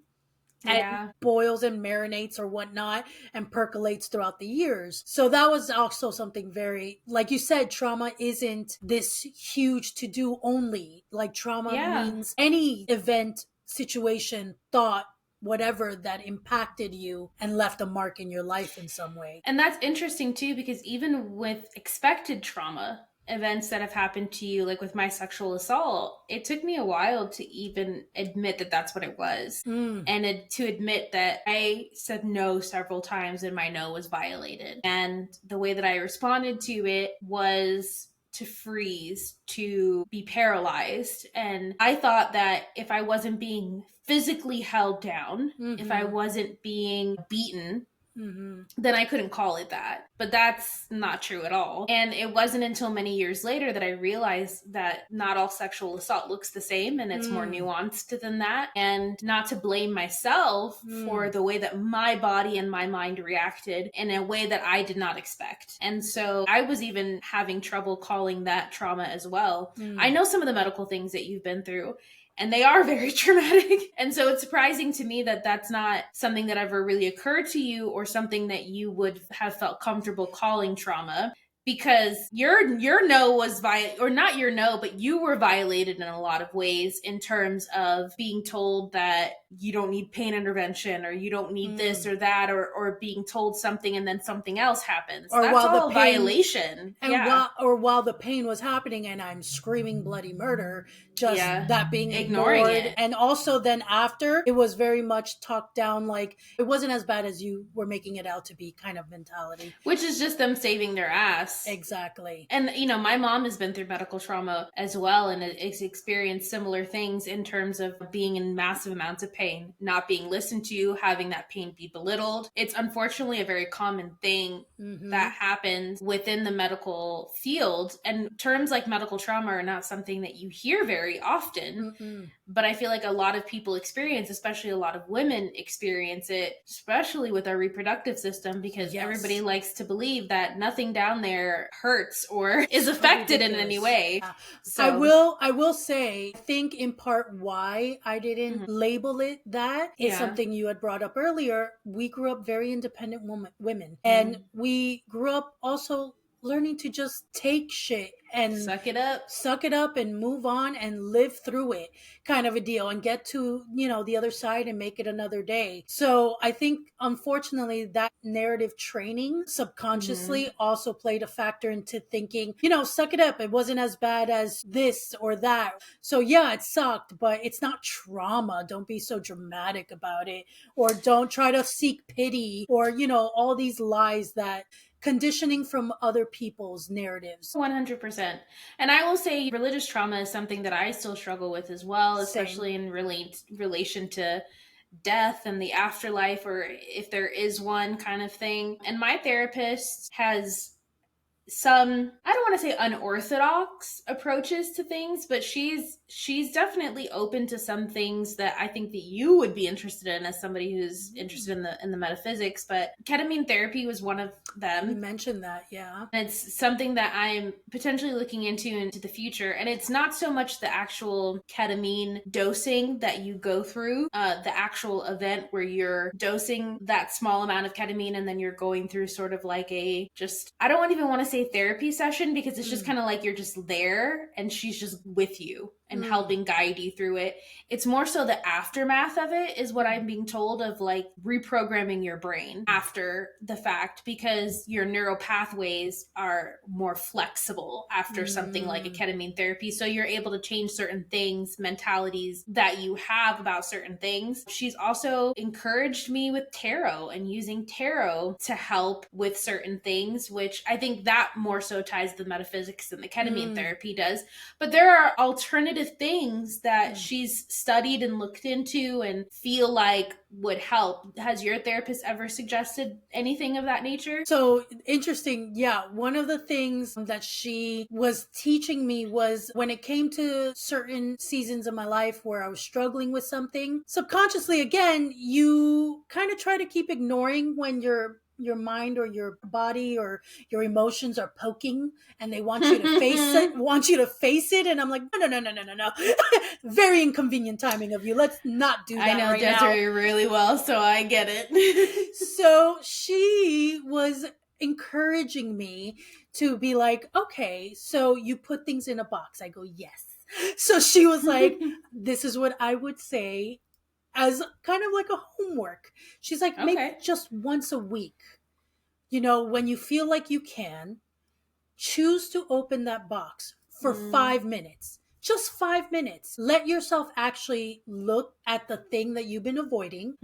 and boils and marinates or whatnot and percolates throughout the years. So that was also something very, like you said, trauma isn't this huge to do only. Like, trauma means any event, situation, thought, whatever that impacted you and left a mark in your life in some way. And that's interesting too, because even with expected trauma events that have happened to you, like with my sexual assault, it took me a while to even admit that that's what it was. And to admit that I said no several times and my no was violated. And the way that I responded to it was to freeze, to be paralyzed. And I thought that if I wasn't being physically held down, if I wasn't being beaten, then I couldn't call it that. But that's not true at all. And it wasn't until many years later that I realized that not all sexual assault looks the same, and it's more nuanced than that. And not to blame myself for the way that my body and my mind reacted in a way that I did not expect. And so I was even having trouble calling that trauma as well. I know some of the medical things that you've been through, and they are very traumatic. And so it's surprising to me that that's not something that ever really occurred to you, or something that you would have felt comfortable calling trauma. Because your no was or not your no, but you were violated in a lot of ways, in terms of being told that you don't need pain intervention, or you don't need this or that, or being told something and then something else happens. Or that's while all the pain, violation. And while the pain was happening and I'm screaming bloody murder, just that being ignoring ignored. it. And also then after, it was very much talked down, like it wasn't as bad as you were making it out to be, kind of mentality. Which is just them saving their ass. Exactly. And, my mom has been through medical trauma as well, and has experienced similar things in terms of being in massive amounts of pain, not being listened to, having that pain be belittled. It's unfortunately a very common thing that happens within the medical field. And terms like medical trauma are not something that you hear very often. But I feel like a lot of people experience, especially a lot of women experience it, especially with our reproductive system, because everybody likes to believe that nothing down there hurts or is affected in any way. So I will say, I think in part why I didn't label it that is something you had brought up earlier. We grew up very independent women, and we grew up also learning to just take shit and suck it up and move on and live through it, kind of a deal, and get to, the other side and make it another day. So I think, unfortunately, that narrative training subconsciously also played a factor into thinking, suck it up. It wasn't as bad as this or that. So yeah, it sucked, but it's not trauma. Don't be so dramatic about it, or don't try to seek pity, or, all these lies that conditioning from other people's narratives. 100%. And I will say religious trauma is something that I still struggle with as well, especially in relation to death and the afterlife, or if there is one, kind of thing. And my therapist has some, I don't want to say unorthodox approaches to things, but she's definitely open to some things that I think that you would be interested in, as somebody who's interested in the metaphysics. But ketamine therapy was one of them. You mentioned that, yeah. And it's something that I'm potentially looking into the future. And it's not so much the actual ketamine dosing that you go through, the actual event where you're dosing that small amount of ketamine, and then you're going through sort of like I don't even want to say therapy session, because it's just kind of like you're just there and she's just with you and helping guide you through it. It's more so the aftermath of it is what I'm being told, of like reprogramming your brain after the fact, because your neural pathways are more flexible after something like a ketamine therapy. So you're able to change certain things, mentalities that you have about certain things. She's also encouraged me with tarot and using tarot to help with certain things, which I think that more so ties the metaphysics than the ketamine therapy does. But there are alternative things that she's studied and looked into and feel like would help. Has your therapist ever suggested anything of that nature? So interesting. Yeah. One of the things that she was teaching me was, when it came to certain seasons of my life where I was struggling with something, subconsciously, again, you kind of try to keep ignoring when your mind or your body or your emotions are poking, and they want you to face it. And I'm like, no. Very inconvenient timing of you. Let's not do that. I know Desiree really well, so I get it. So she was encouraging me to be like, okay, so you put things in a box. I go, yes. So she was like, this is what I would say as kind of like a homework. She's like, maybe just once a week, when you feel like you can, choose to open that box for 5 minutes. Just 5 minutes. Let yourself actually look at the thing that you've been avoiding.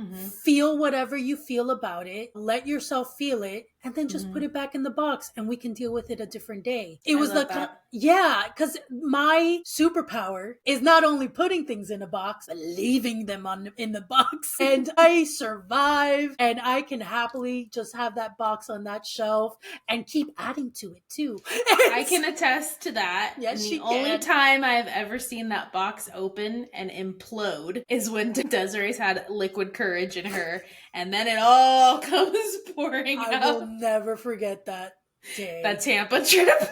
Feel whatever you feel about it. Let yourself feel it. and then just put it back in the box and we can deal with it a different day. It I was love the, that. yeah, because my superpower is not only putting things in a box, but leaving them in the box. And I survive, and I can happily just have that box on that shelf and keep adding to it too. I can attest to that. Yes, and she the only can. time I've ever seen that box open and implode is when Desiree's had liquid courage in her, and then it all comes pouring out. I will never forget that day. That Tampa trip.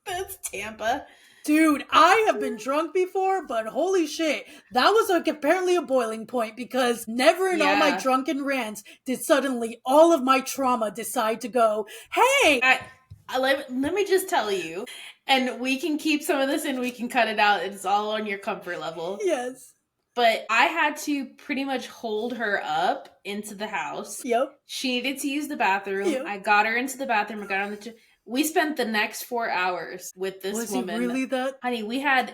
That's Tampa. Dude, I have been drunk before, but holy shit, that was apparently a boiling point, because never in all my drunken rants did suddenly all of my trauma decide to go, hey! Let me just tell you, and we can keep some of this and we can cut it out. It's all on your comfort level. Yes. But I had to pretty much hold her up into the house. Yep. She needed to use the bathroom. Yep. I got her into the bathroom. I got her on the... We spent the next 4 hours with this woman. Was it really that? Honey, we had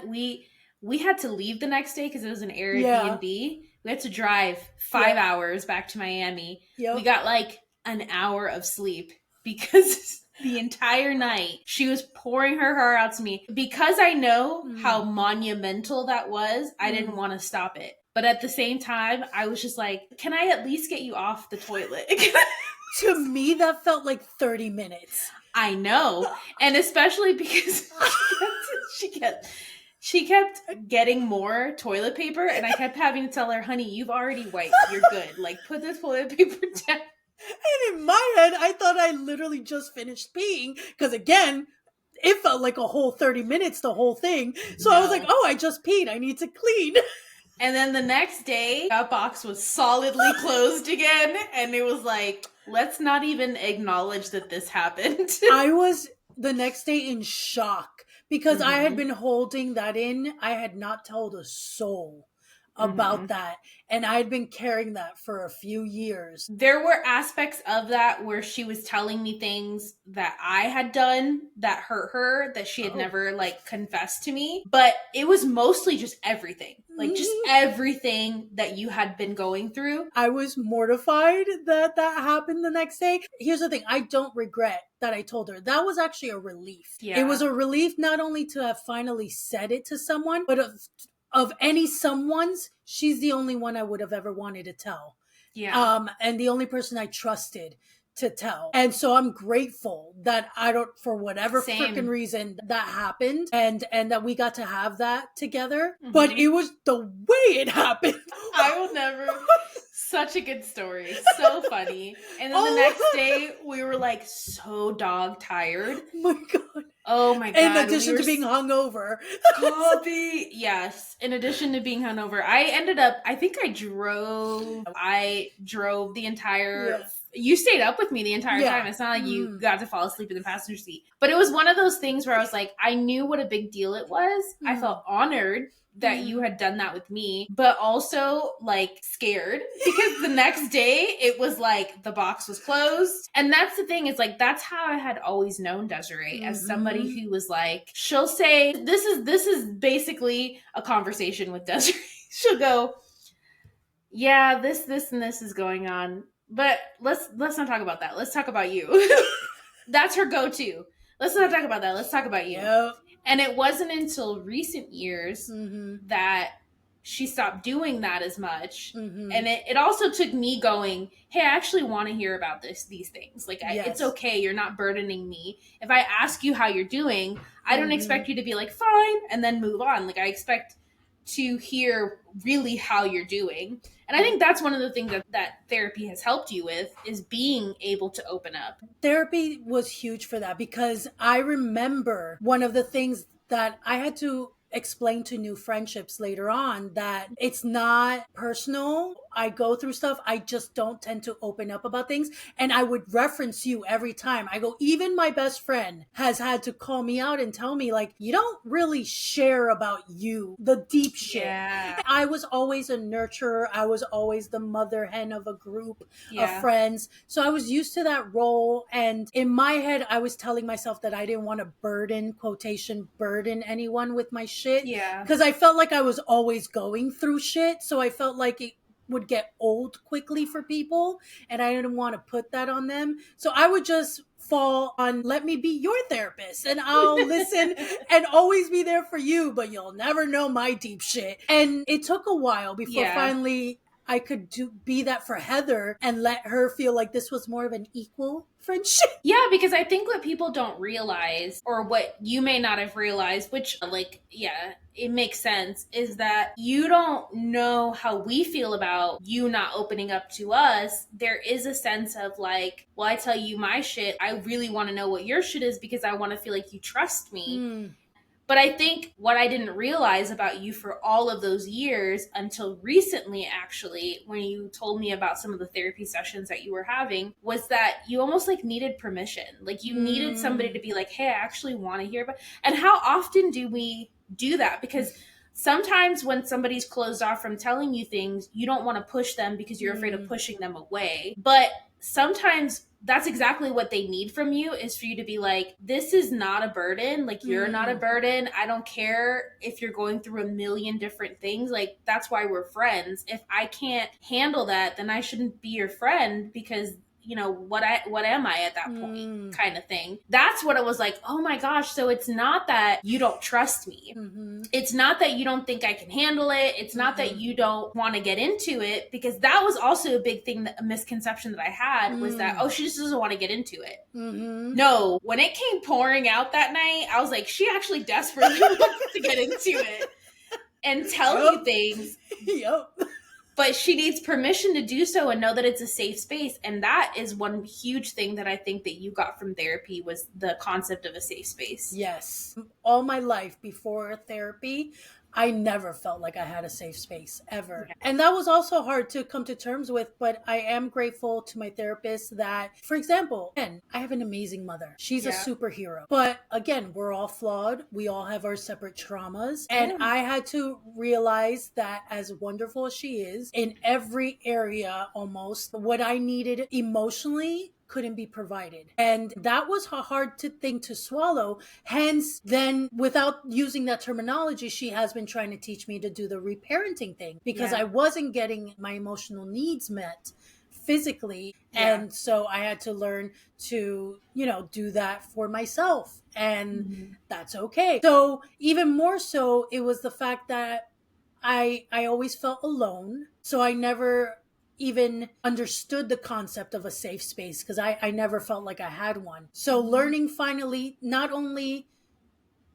to leave the next day because it was an Airbnb. We had to drive 5 hours back to Miami. Yep. We got like an hour of sleep because the entire night she was pouring her heart out to me. Because I know how monumental that was, I didn't want to stop it. But at the same time, I was just like, can I at least get you off the toilet? To me, that felt like 30 minutes. I know. And especially because she kept getting more toilet paper, and I kept having to tell her, honey, you've already wiped. You're good. Like, put the toilet paper down. And in my head, I thought I literally just finished peeing, because again, it felt like a whole 30 minutes, the whole thing. So I was like, oh, I just peed. I need to clean. And then the next day, that box was solidly closed again. And it was like, let's not even acknowledge that this happened. I was the next day in shock because I had been holding that in. I had not told a soul about that. And I had been carrying that for a few years. There were aspects of that where she was telling me things that I had done that hurt her, that she had never like confessed to me. But it was mostly just everything. Like just everything that you had been going through. I was mortified that happened the next day. Here's the thing. I don't regret that I told her. That was actually a relief. Yeah. It was a relief not only to have finally said it to someone, but of any someone's, she's the only one I would have ever wanted to tell. Yeah. And the only person I trusted to tell. And so I'm grateful that for whatever freaking reason that happened and that we got to have that together. But it was the way it happened. I will never. Such a good story. So funny. And then the next day we were like so dog tired. Oh my God. In addition to being hungover. Coffee. Yes. In addition to being hungover. I think I drove the entire... You stayed up with me the entire time. It's not like you got to fall asleep in the passenger seat. But it was one of those things where I was like, I knew what a big deal it was. I felt honored that you had done that with me, but also like scared because the next day it was like the box was closed. And that's the thing, is like, that's how I had always known Desiree, as somebody who was like, she'll say, this is basically a conversation with Desiree. She'll go, yeah, this and this is going on, but let's not talk about that. Let's talk about you. That's her go-to. Let's not talk about that. Let's talk about you. Yep. And it wasn't until recent years that she stopped doing that as much. And it also took me going, hey, I actually want to hear about these things. Like, it's okay. You're not burdening me. If I ask you how you're doing, I don't expect you to be like, fine, and then move on. Like, I expect to hear really how you're doing. And I think that's one of the things that therapy has helped you with, is being able to open up. Therapy was huge for that, because I remember one of the things that I had to explain to new friendships later on, that it's not personal. I go through stuff. I just don't tend to open up about things. And I would reference you every time. I go, even my best friend has had to call me out and tell me, like, you don't really share about you, the deep shit. Yeah. I was always a nurturer. I was always the mother hen of a group of friends. So I was used to that role. And in my head, I was telling myself that I didn't want to burden anyone with my shit. Yeah. Because I felt like I was always going through shit. So I felt like would get old quickly for people, and I didn't want to put that on them. So I would just fall on, let me be your therapist and I'll listen and always be there for you, but you'll never know my deep shit. And it took a while before finally I could be that for Heather and let her feel like this was more of an equal friendship. Yeah, because I think what people don't realize, or what you may not have realized, which, like, yeah, it makes sense, is that you don't know how we feel about you not opening up to us. There is a sense of like, well, I tell you my shit, I really want to know what your shit is because I want to feel like you trust me. But I think what I didn't realize about you for all of those years until recently, actually, when you told me about some of the therapy sessions that you were having, was that you almost like needed permission. Like you needed somebody to be like, hey, I actually want to hear about. And how often do we do that? Because sometimes when somebody's closed off from telling you things, you don't want to push them because you're afraid of pushing them away. But sometimes that's exactly what they need from you, is for you to be like, this is not a burden. Like, you're not a burden. I don't care if you're going through a million different things. Like, that's why we're friends. If I can't handle that, then I shouldn't be your friend, because you know, what am I at that point, kind of thing. That's what it was like, oh my gosh. So it's not that you don't trust me. It's not that you don't think I can handle it. It's not that you don't want to get into it, because that was also a big thing, a misconception that I had, was that, oh, she just doesn't want to get into it. No, when it came pouring out that night, I was like, she actually desperately wants to get into it and tell you things. But she needs permission to do so and know that it's a safe space. And that is one huge thing that I think that you got from therapy, was the concept of a safe space. Yes. All my life before therapy, I never felt like I had a safe space, ever. Yeah. And that was also hard to come to terms with, but I am grateful to my therapist that, for example, again, I have an amazing mother. She's a superhero. But again, we're all flawed. We all have our separate traumas. And I had to realize that, as wonderful as she is, in every area almost, what I needed emotionally couldn't be provided. And that was a hard thing to swallow. Hence, then, without using that terminology, she has been trying to teach me to do the reparenting thing, because I wasn't getting my emotional needs met physically. And so I had to learn to, you know, do that for myself. And that's okay. So even more so, it was the fact that I always felt alone. So I never even understood the concept of a safe space, because I never felt like I had one. So learning finally, not only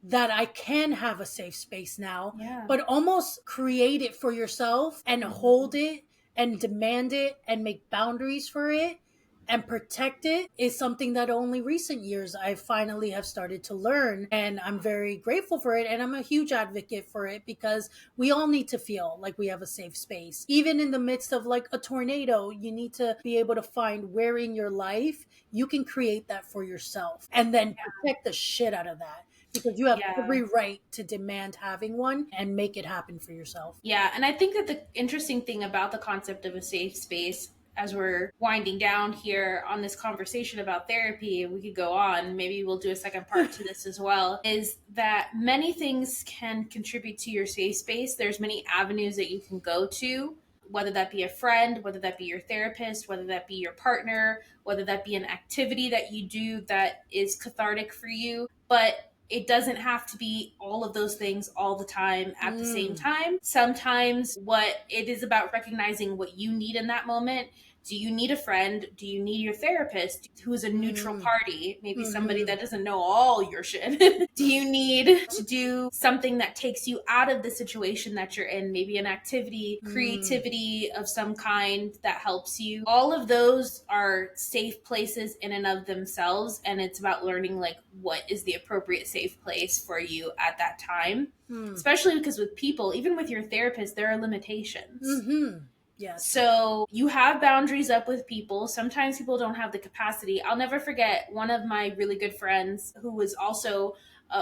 that I can have a safe space now, but almost create it for yourself and hold it and demand it and make boundaries for it and protect it, is something that only recent years I finally have started to learn. And I'm very grateful for it. And I'm a huge advocate for it, because we all need to feel like we have a safe space. Even in the midst of like a tornado, you need to be able to find where in your life you can create that for yourself, and then protect the shit out of that. Because you have every right to demand having one and make it happen for yourself. Yeah. And I think that the interesting thing about the concept of a safe space, as we're winding down here on this conversation about therapy, we could go on, maybe we'll do a second part to this as well, is that many things can contribute to your safe space. There's many avenues that you can go to, whether that be a friend, whether that be your therapist, whether that be your partner, whether that be an activity that you do that is cathartic for you. But it doesn't have to be all of those things all the time at the same time. Sometimes what it is about recognizing what you need in that moment. Do you need a friend? Do you need your therapist who's a neutral party? Maybe somebody that doesn't know all your shit. Do you need to do something that takes you out of the situation that you're in? Maybe an activity, creativity of some kind that helps you. All of those are safe places in and of themselves. And it's about learning like what is the appropriate safe place for you at that time. Especially because with people, even with your therapist, there are limitations. Yes. So you have boundaries up with people. Sometimes people don't have the capacity. I'll never forget one of my really good friends who was also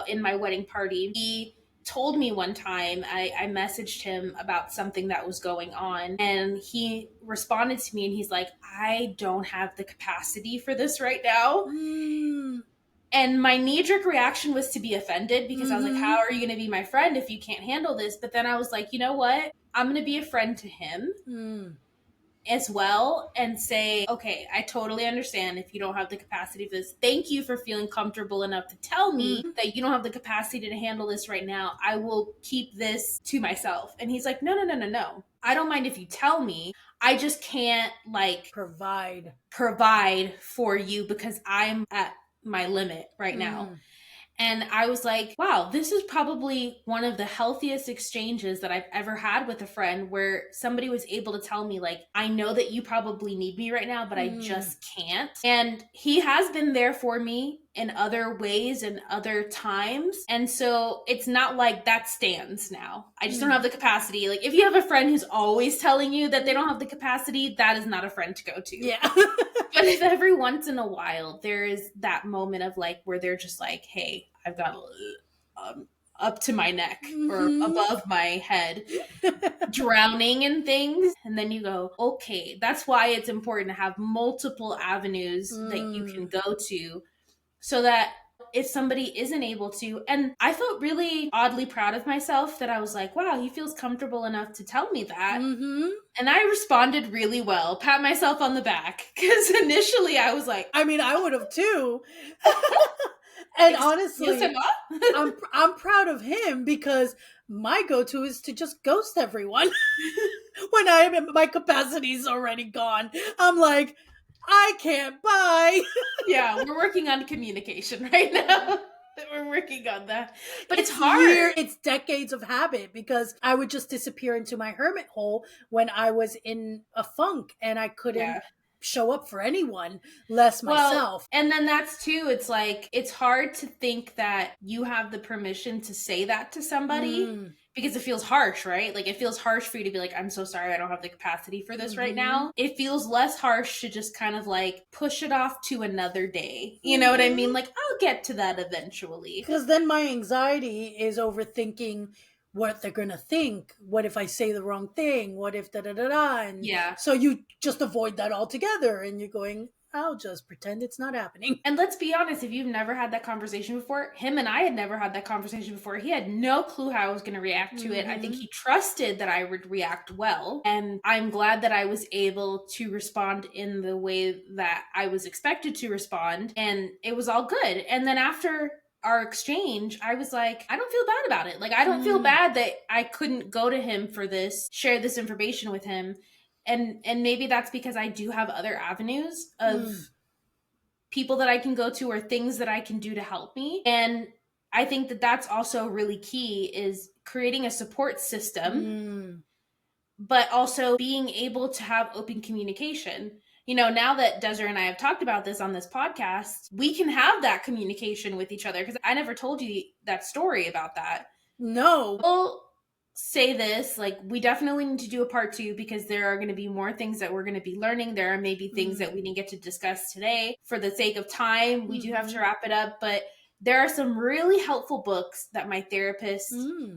in my wedding party. He told me one time, I messaged him about something that was going on, and he responded to me and he's like, I don't have the capacity for this right now. And my knee-jerk reaction was to be offended because I was like, how are you going to be my friend if you can't handle this? But then I was like, you know what? I'm going to be a friend to him as well and say, okay, I totally understand if you don't have the capacity for this. Thank you for feeling comfortable enough to tell me that you don't have the capacity to handle this right now. I will keep this to myself. And he's like, no. I don't mind if you tell me. I just can't like provide for you because I'm at my limit right now. And I was like, wow, this is probably one of the healthiest exchanges that I've ever had with a friend, where somebody was able to tell me, like, I know that you probably need me right now, but I just can't. And he has been there for me in other ways and other times. And so it's not like that stands now. I just don't have the capacity. Like, if you have a friend who's always telling you that they don't have the capacity, that is not a friend to go to. Yeah. But if every once in a while there is that moment of like where they're just like, hey, I've got up to my neck or above my head, drowning in things. And then you go, okay, that's why it's important to have multiple avenues that you can go to, so that if somebody isn't able to, and I felt really oddly proud of myself that I was like, wow, he feels comfortable enough to tell me that. And I responded really well, pat myself on the back, because initially I was like, I mean, I would have too. And honestly, I'm proud of him, because my go-to is to just ghost everyone. When my capacity's already gone, I'm like, I can't buy. Yeah, we're working on communication right now. We're working on that. But it's hard. It's decades of habit, because I would just disappear into my hermit hole when I was in a funk and I couldn't show up for anyone, less myself. And then that's too, it's like, it's hard to think that you have the permission to say that to somebody. Because it feels harsh, right? Like, it feels harsh for you to be like, I'm so sorry, I don't have the capacity for this right now. It feels less harsh to just kind of like push it off to another day. You know what I mean? Like, I'll get to that eventually. Because then my anxiety is overthinking what they're gonna think. What if I say the wrong thing? What if da-da-da-da? And so you just avoid that altogether, and you're going, I'll just pretend it's not happening. And let's be honest, if you've never had that conversation before, him and I had never had that conversation before. He had no clue how I was going to react to it. I think he trusted that I would react well. And I'm glad that I was able to respond in the way that I was expected to respond. And it was all good. And then after our exchange, I was like, I don't feel bad about it. Like, I don't feel bad that I couldn't go to him for this, share this information with him. And maybe that's because I do have other avenues of people that I can go to or things that I can do to help me. And I think that that's also really key, is creating a support system, but also being able to have open communication. You know, now that Desiree and I have talked about this on this podcast, we can have that communication with each other, because I never told you that story about that. No. Well, say this, like, we definitely need to do a part 2, because there are going to be more things that we're going to be learning. There are maybe things that we didn't get to discuss today. For the sake of time, we do have to wrap it up, but there are some really helpful books that my therapist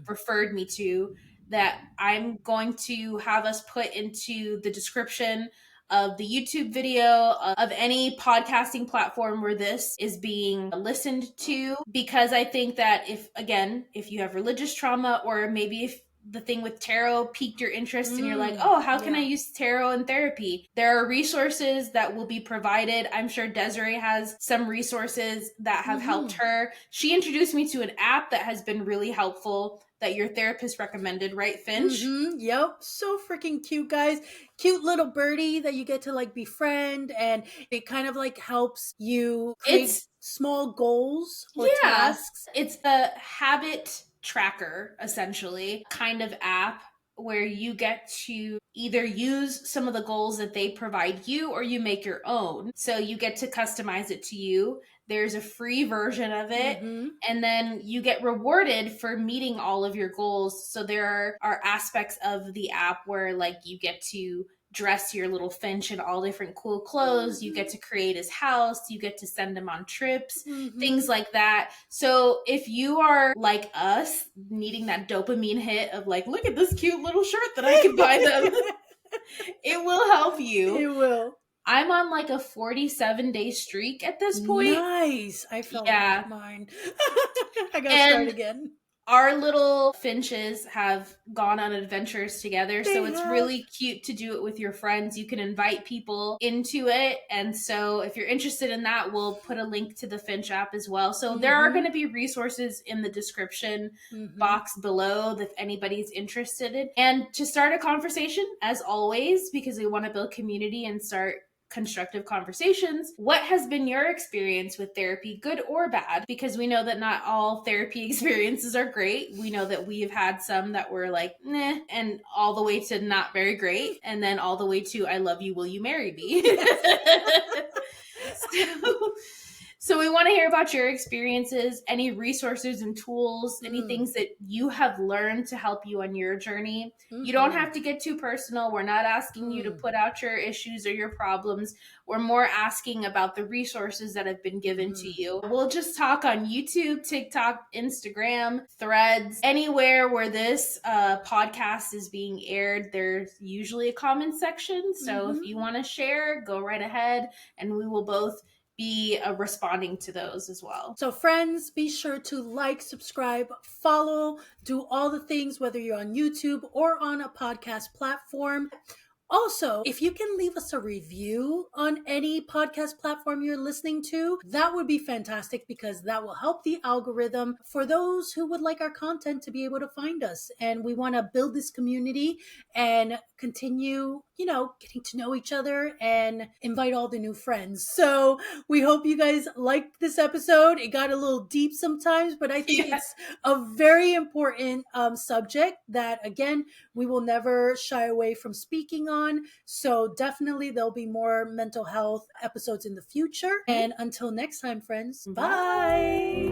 referred me to that I'm going to have us put into the description of the YouTube video, of any podcasting platform where this is being listened to, because I think that if you have religious trauma, or maybe if the thing with tarot piqued your interest and you're like, oh, how can I use tarot in therapy? There are resources that will be provided. I'm sure Desiree has some resources that have helped her. She introduced me to an app that has been really helpful, that your therapist recommended, right, Finch? Yep. So freaking cute, guys. Cute little birdie that you get to like befriend, and it kind of like helps you create small goals or tasks. It's a habit tracker, essentially, kind of app where you get to either use some of the goals that they provide you, or you make your own. So you get to customize it to you. There's a free version of it. And then you get rewarded for meeting all of your goals. So there are aspects of the app where, like, you get to dress your little Finch in all different cool clothes. You get to create his house. You get to send him on trips, things like that. So if you are like us, needing that dopamine hit of like, look at this cute little shirt that I can buy them, it will help you. It will. I'm on like a 47-day streak at this point. Nice. I fell off mine. I gotta start again. Our little finches have gone on adventures together, so it's really cute to do it with your friends. You can invite people into it, and so if you're interested in that, we'll put a link to the Finch app as well. So there are going to be resources in the description box below if anybody's interested in. And to start a conversation, as always, because we want to build community and start constructive conversations. What has been your experience with therapy, good or bad? Because we know that not all therapy experiences are great. We know that we've had some that were like, nah, and all the way to not very great. And then all the way to, I love you, will you marry me? So we want to hear about your experiences, any resources and tools, any things that you have learned to help you on your journey. You don't have to get too personal. We're not asking you to put out your issues or your problems. We're more asking about the resources that have been given to you. We'll just talk on YouTube, TikTok, Instagram, Threads, anywhere where this podcast is being aired. There's usually a comment section. So if you want to share, go right ahead, and we will both be responding to those as well. So friends, be sure to like, subscribe, follow, do all the things, whether you're on YouTube or on a podcast platform. Also, if you can leave us a review on any podcast platform you're listening to, that would be fantastic, because that will help the algorithm for those who would like our content to be able to find us. And we want to build this community and continue, getting to know each other and invite all the new friends. So we hope you guys liked this episode. It got a little deep sometimes, but I think it's a very important subject that, again, we will never shy away from speaking on. So definitely there'll be more mental health episodes in the future. And until next time, friends, bye.